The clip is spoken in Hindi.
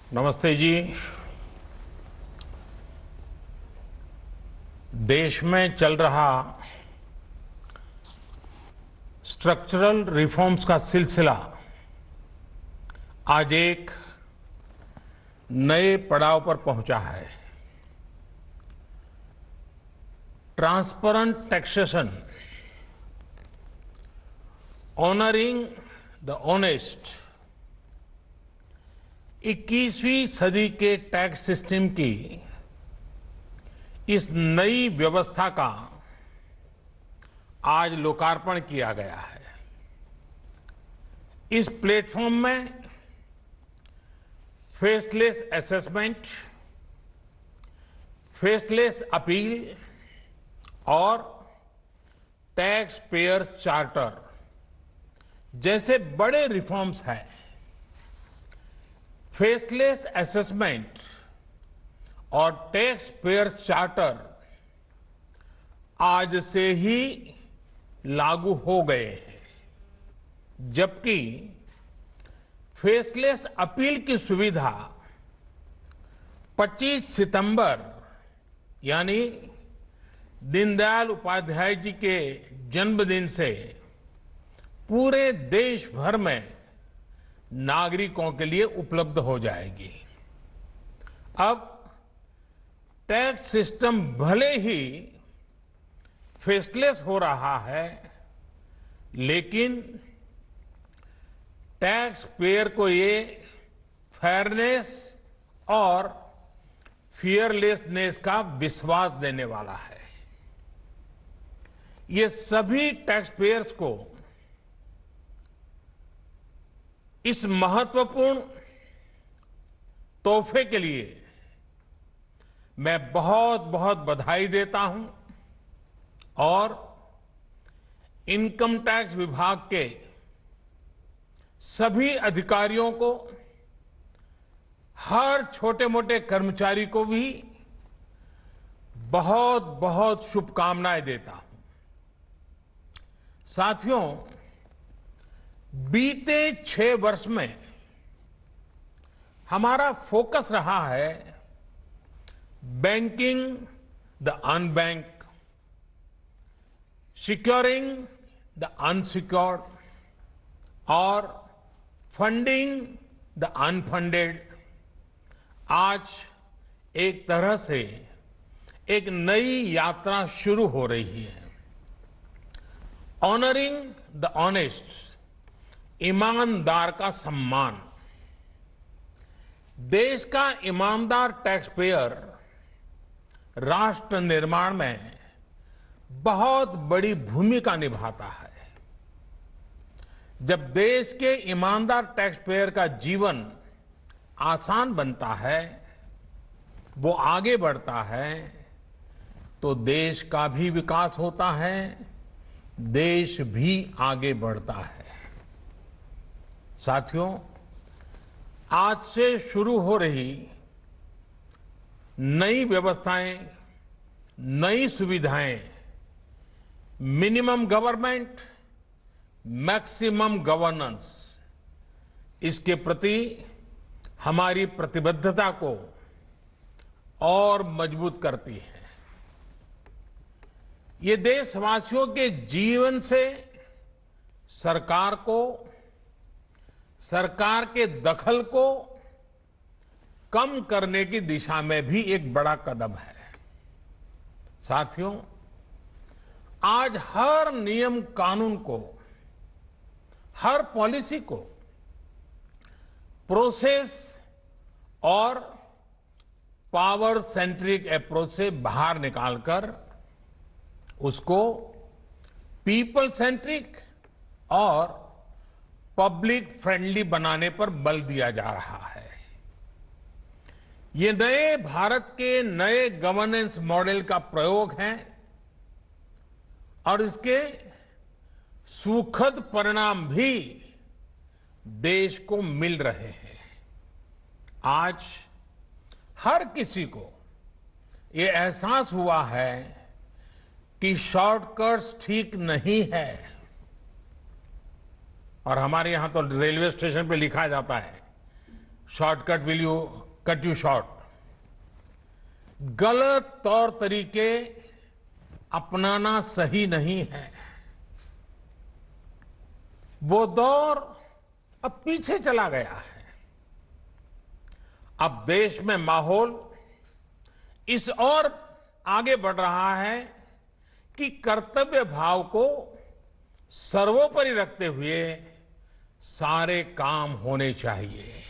नमस्ते जी। देश में चल रहा स्ट्रक्चरल रिफॉर्म्स का सिलसिला आज एक नए पड़ाव पर पहुंचा है। Transparent taxation, honouring the honest, 21वीं सदी के टैक्स सिस्टम की इस नई व्यवस्था का आज लोकार्पण किया गया है। इस प्लेटफॉर्म में फेसलेस असेसमेंट, फेसलेस अपील और टैक्स पेयर्स चार्टर जैसे बड़े रिफॉर्म्स हैं। फेसलेस असेसमेंट और टैक्स पेयर्स चार्टर आज से ही लागू हो गए हैं, जबकि फेसलेस अपील की सुविधा 25 सितंबर यानी दीनदयाल उपाध्याय जी के जन्मदिन से पूरे देश भर में नागरिकों के लिए उपलब्ध हो जाएगी। अब टैक्स सिस्टम भले ही फेसलेस हो रहा है, लेकिन टैक्स पेयर को ये फेयरनेस और फियरलेसनेस का विश्वास देने वाला है। ये सभी टैक्स पेयर्स को इस महत्वपूर्ण तोहफे के लिए मैं बहुत बहुत बधाई देता हूं और इनकम टैक्स विभाग के सभी अधिकारियों को, हर छोटे मोटे कर्मचारी को भी बहुत बहुत शुभकामनाएं देता हूं। साथियों, बीते 6 वर्ष में हमारा फोकस रहा है banking the unbank, securing the unsecured और फंडिंग द अनफंडेड। आज एक तरह से एक नई यात्रा शुरू हो रही है। ऑनरिंग द ऑनेस्ट, ईमानदार का सम्मान। देश का ईमानदार टैक्स पेयर राष्ट्र निर्माण में बहुत बड़ी भूमिका निभाता है। जब देश के ईमानदार टैक्स पेयर का जीवन आसान बनता है, वो आगे बढ़ता है, तो देश का भी विकास होता है, देश भी आगे बढ़ता है। साथियों, आज से शुरू हो रही नई व्यवस्थाएं, नई सुविधाएं मिनिमम गवर्नमेंट, मैक्सिमम गवर्नेंस, इसके प्रति हमारी प्रतिबद्धता को और मजबूत करती है। ये देशवासियों के जीवन से सरकार को, सरकार के दखल को कम करने की दिशा में भी एक बड़ा कदम है। साथियों, आज हर नियम कानून को, हर पॉलिसी को प्रोसेस और पावर सेंट्रिक अप्रोच से बाहर निकालकर उसको पीपल सेंट्रिक और पब्लिक फ्रेंडली बनाने पर बल दिया जा रहा है। ये नए भारत के नए गवर्नेंस मॉडल का प्रयोग है और इसके सुखद परिणाम भी देश को मिल रहे हैं। आज हर किसी को ये एहसास हुआ है कि शॉर्टकट्स ठीक नहीं है। और हमारे यहां तो रेलवे स्टेशन पे लिखा जाता है shortcut will you cut you short. गलत तौर तरीके अपनाना सही नहीं है। वो दौर अब पीछे चला गया है। अब देश में माहौल इस ओर आगे बढ़ रहा है कि कर्तव्य भाव को सर्वोपरि रखते हुए सारे काम होने चाहिए।